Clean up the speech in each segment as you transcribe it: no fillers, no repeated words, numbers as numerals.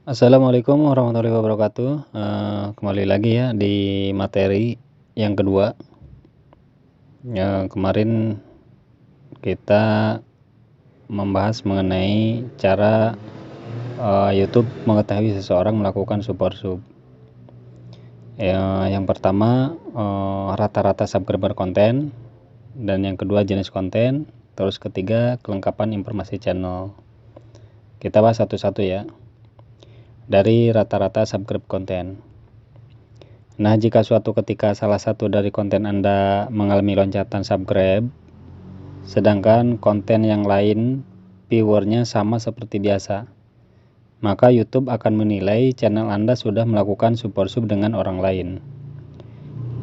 Assalamualaikum warahmatullahi wabarakatuh. Kembali lagi ya di materi yang kedua. Kemarin kita membahas mengenai cara YouTube mengetahui seseorang melakukan super sub. Yang pertama rata-rata subscriber konten, dan yang kedua jenis konten, terus ketiga kelengkapan informasi channel. Kita bahas satu-satu ya. Dari rata-rata subscribe konten. Nah, jika suatu ketika salah satu dari konten Anda mengalami loncatan subscribe, sedangkan konten yang lain viewernya sama seperti biasa, maka YouTube akan menilai channel Anda sudah melakukan super sub dengan orang lain.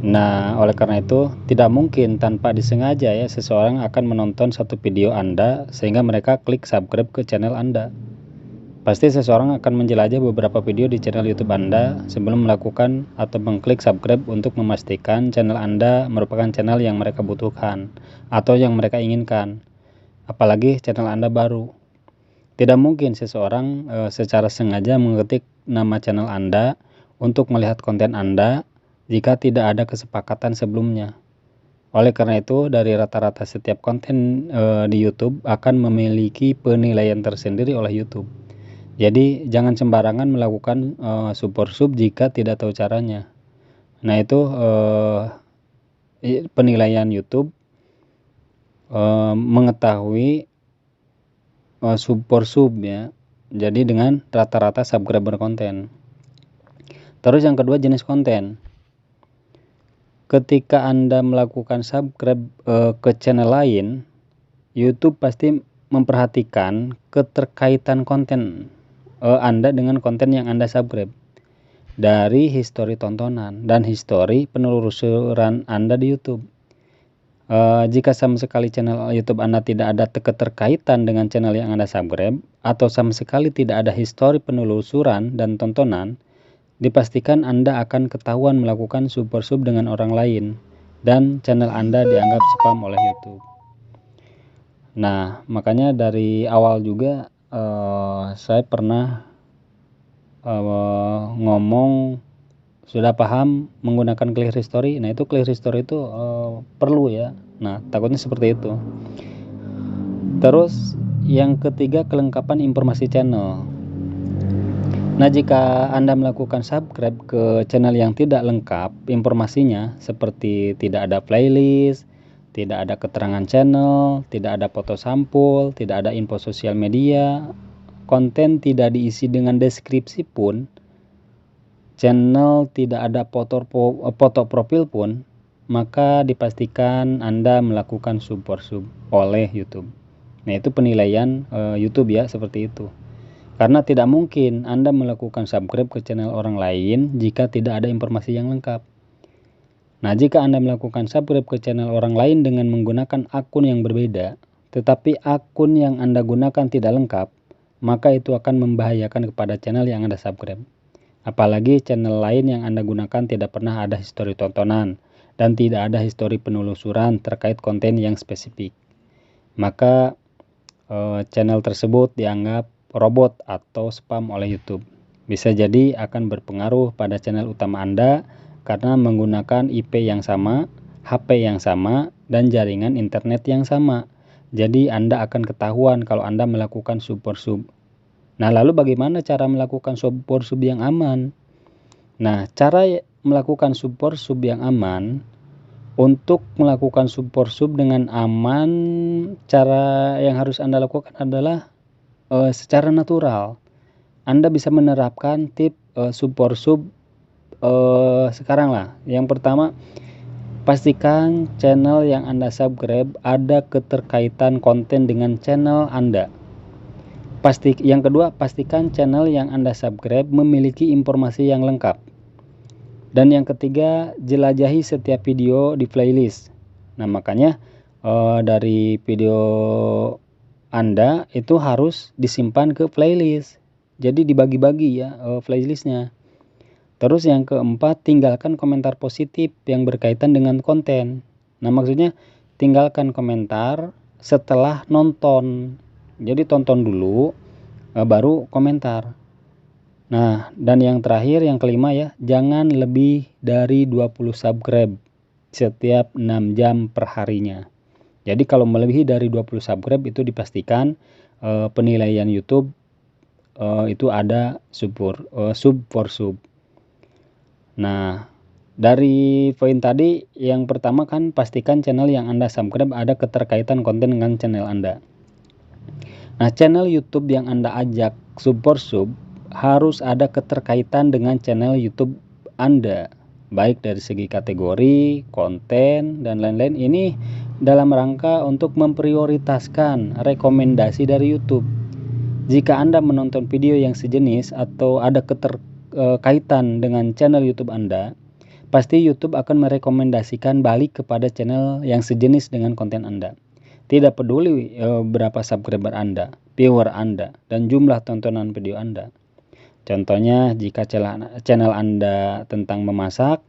Nah, oleh karena itu, tidak mungkin tanpa disengaja ya seseorang akan menonton satu video Anda sehingga mereka klik subscribe ke channel Anda. Pasti seseorang akan menjelajah beberapa video di channel YouTube Anda sebelum melakukan atau mengklik subscribe untuk memastikan channel Anda merupakan channel yang mereka butuhkan atau yang mereka inginkan. Apalagi channel Anda baru. Tidak mungkin seseorang secara sengaja mengetik nama channel Anda untuk melihat konten Anda jika tidak ada kesepakatan sebelumnya. Oleh karena itu, dari rata-rata setiap konten di YouTube akan memiliki penilaian tersendiri oleh YouTube. Jadi jangan sembarangan melakukan super sub jika tidak tahu caranya. Nah, itu penilaian YouTube mengetahui super sub ya. Jadi dengan rata-rata subscriber konten. Terus yang kedua, jenis konten. Ketika Anda melakukan subscribe ke channel lain, YouTube pasti memperhatikan keterkaitan konten Anda dengan konten yang Anda subscribe dari histori tontonan dan histori penelusuran Anda di YouTube. Jika sama sekali channel YouTube Anda tidak ada keterkaitan dengan channel yang Anda subscribe, atau sama sekali tidak ada histori penelusuran dan tontonan, dipastikan Anda akan ketahuan melakukan super sub dengan orang lain dan channel Anda dianggap spam oleh YouTube. Nah, makanya dari awal juga saya pernah ngomong sudah paham menggunakan clear history. Nah, itu clear history itu perlu ya. Nah, takutnya seperti itu. Terus yang ketiga, kelengkapan informasi channel. Nah, jika Anda melakukan subscribe ke channel yang tidak lengkap informasinya, seperti tidak ada playlist, tidak ada keterangan channel, tidak ada foto sampul, tidak ada info sosial media, konten tidak diisi dengan deskripsi pun, channel tidak ada foto profil pun, maka dipastikan Anda melakukan super sub oleh YouTube. Nah, itu penilaian YouTube ya, seperti itu. Karena tidak mungkin Anda melakukan subscribe ke channel orang lain jika tidak ada informasi yang lengkap. Nah, jika Anda melakukan subscribe ke channel orang lain dengan menggunakan akun yang berbeda, tetapi akun yang Anda gunakan tidak lengkap, maka itu akan membahayakan kepada channel yang Anda subscribe. Apalagi channel lain yang Anda gunakan tidak pernah ada histori tontonan dan tidak ada histori penelusuran terkait konten yang spesifik. Maka channel tersebut dianggap robot atau spam oleh YouTube. Bisa jadi akan berpengaruh pada channel utama Anda karena menggunakan IP yang sama, HP yang sama, dan jaringan internet yang sama. Jadi Anda akan ketahuan kalau Anda melakukan super sub. Nah, lalu bagaimana cara melakukan super sub yang aman? Nah, cara melakukan super sub yang aman, untuk melakukan super sub dengan aman, cara yang harus Anda lakukan adalah secara natural. Anda bisa menerapkan tips super sub sekarang lah. Yang pertama, pastikan channel yang Anda subscribe ada keterkaitan konten dengan channel Anda. Yang kedua, pastikan channel yang Anda subscribe memiliki informasi yang lengkap. Dan yang ketiga, jelajahi setiap video di playlist. Nah, makanya dari video Anda itu harus disimpan ke playlist. Jadi dibagi-bagi ya playlistnya. Terus yang keempat, tinggalkan komentar positif yang berkaitan dengan konten. Nah, maksudnya tinggalkan komentar setelah nonton. Jadi tonton dulu baru komentar. Nah, dan yang terakhir, yang kelima ya, jangan lebih dari 20 subscribe setiap 6 jam per harinya. Jadi kalau melebihi dari 20 subscribe itu dipastikan penilaian YouTube itu ada sub for sub. Nah, dari poin tadi, yang pertama kan pastikan channel yang Anda subscribe ada keterkaitan konten dengan channel Anda. Nah, channel YouTube yang Anda ajak sub for sub harus ada keterkaitan dengan channel YouTube Anda, baik dari segi kategori, konten, dan lain-lain. Ini dalam rangka untuk memprioritaskan rekomendasi dari YouTube. Jika Anda menonton video yang sejenis atau ada keterkaitan dengan channel YouTube Anda, pasti YouTube akan merekomendasikan balik kepada channel yang sejenis dengan konten Anda. Tidak peduli berapa subscriber Anda, viewer Anda, dan jumlah tontonan video Anda. Contohnya, jika channel Anda tentang memasak,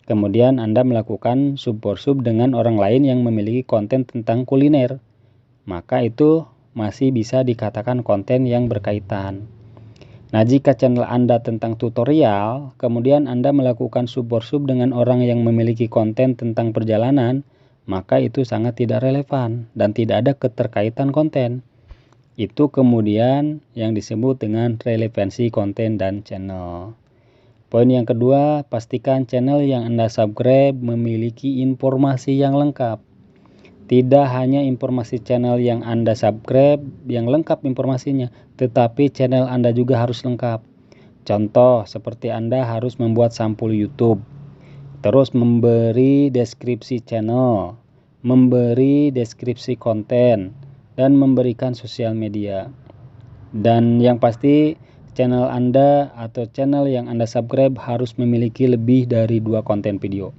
kemudian Anda melakukan sub for sub dengan orang lain yang memiliki konten tentang kuliner, maka itu masih bisa dikatakan konten yang berkaitan. Nah, jika channel Anda tentang tutorial, kemudian Anda melakukan sub for sub dengan orang yang memiliki konten tentang perjalanan, maka itu sangat tidak relevan dan tidak ada keterkaitan konten. Itu kemudian yang disebut dengan relevansi konten dan channel. Poin yang kedua, pastikan channel yang Anda subscribe memiliki informasi yang lengkap. Tidak hanya informasi channel yang Anda subscribe yang lengkap informasinya, tetapi channel Anda juga harus lengkap. Contoh, seperti Anda harus membuat sampul YouTube, terus memberi deskripsi channel, memberi deskripsi konten, dan memberikan sosial media. Dan yang pasti, channel Anda atau channel yang Anda subscribe harus memiliki lebih dari 2 konten video.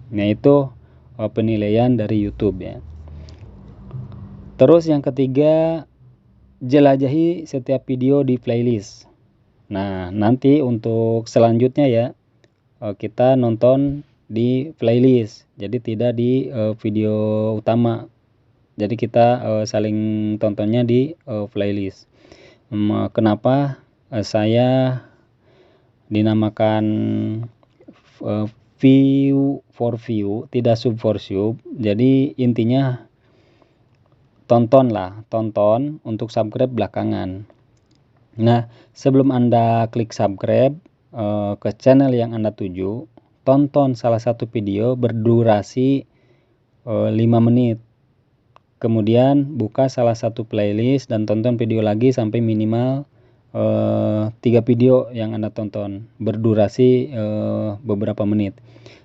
Nah, itu penilaian dari YouTube ya. Terus yang ketiga, jelajahi setiap video di playlist. Nah, nanti untuk selanjutnya ya, kita nonton di playlist, jadi tidak di video utama. Jadi kita saling tontonnya di playlist. Kenapa saya dinamakan view for view, tidak sub for sub? Jadi intinya tonton untuk subscribe belakangan. Nah, sebelum Anda klik subscribe ke channel yang Anda tuju, tonton salah satu video berdurasi 5 menit. Kemudian buka salah satu playlist dan tonton video lagi sampai minimal 3 video yang Anda tonton berdurasi beberapa menit,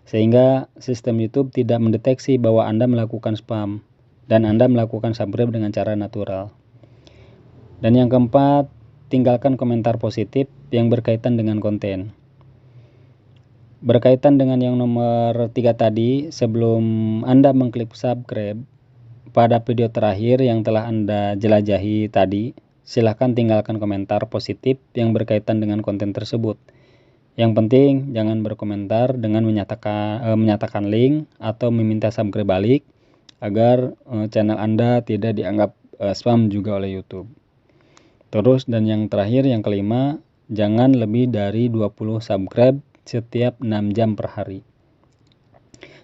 sehingga sistem YouTube tidak mendeteksi bahwa Anda melakukan spam dan Anda melakukan subscribe dengan cara natural. Dan yang keempat, tinggalkan komentar positif yang berkaitan dengan konten. Berkaitan dengan yang nomor 3 tadi, sebelum Anda mengklik subscribe pada video terakhir yang telah Anda jelajahi tadi, silahkan tinggalkan komentar positif yang berkaitan dengan konten tersebut. Yang penting jangan berkomentar dengan menyatakan link atau meminta subscribe balik agar channel Anda tidak dianggap spam juga oleh YouTube. Terus, dan yang terakhir, yang kelima, jangan lebih dari 20 subscribe setiap 6 jam per hari.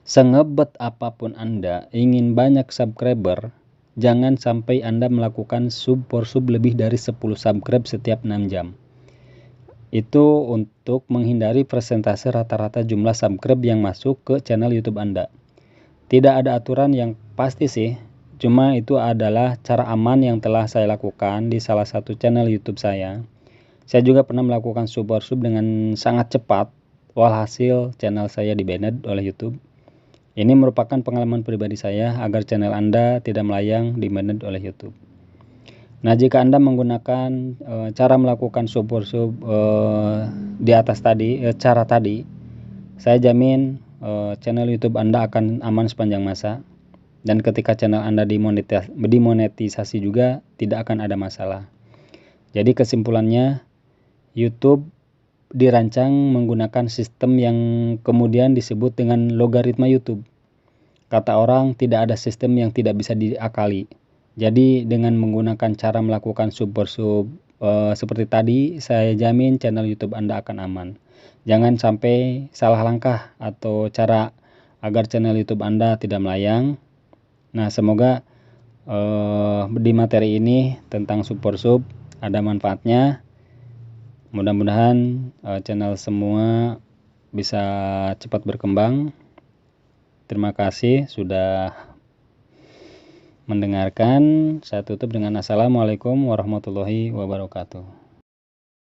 Sengebet apapun Anda ingin banyak subscriber, jangan sampai Anda melakukan sub for sub lebih dari 10 subscribe setiap 6 jam. Itu untuk menghindari persentase rata-rata jumlah subscribe yang masuk ke channel YouTube Anda. Tidak ada aturan yang pasti sih, cuma itu adalah cara aman yang telah saya lakukan di salah satu channel YouTube saya. Saya juga pernah melakukan sub for sub dengan sangat cepat, walhasil channel saya di-banned oleh YouTube. Ini merupakan pengalaman pribadi saya agar channel Anda tidak melayang di-banned oleh YouTube. Nah, jika Anda menggunakan cara melakukan sub for sub di atas tadi, cara tadi, saya jamin channel YouTube Anda akan aman sepanjang masa. Dan ketika channel Anda dimonetisasi juga tidak akan ada masalah. Jadi kesimpulannya, YouTube dirancang menggunakan sistem yang kemudian disebut dengan logaritma YouTube. Kata orang, tidak ada sistem yang tidak bisa diakali. Jadi dengan menggunakan cara melakukan sub for sub seperti tadi, saya jamin channel YouTube Anda akan aman. Jangan sampai salah langkah atau cara agar channel YouTube Anda tidak melayang. Nah, semoga di materi ini tentang Super Sub ada manfaatnya. Mudah-mudahan channel semua bisa cepat berkembang. Terima kasih sudah mendengarkan. Saya tutup dengan assalamualaikum warahmatullahi wabarakatuh.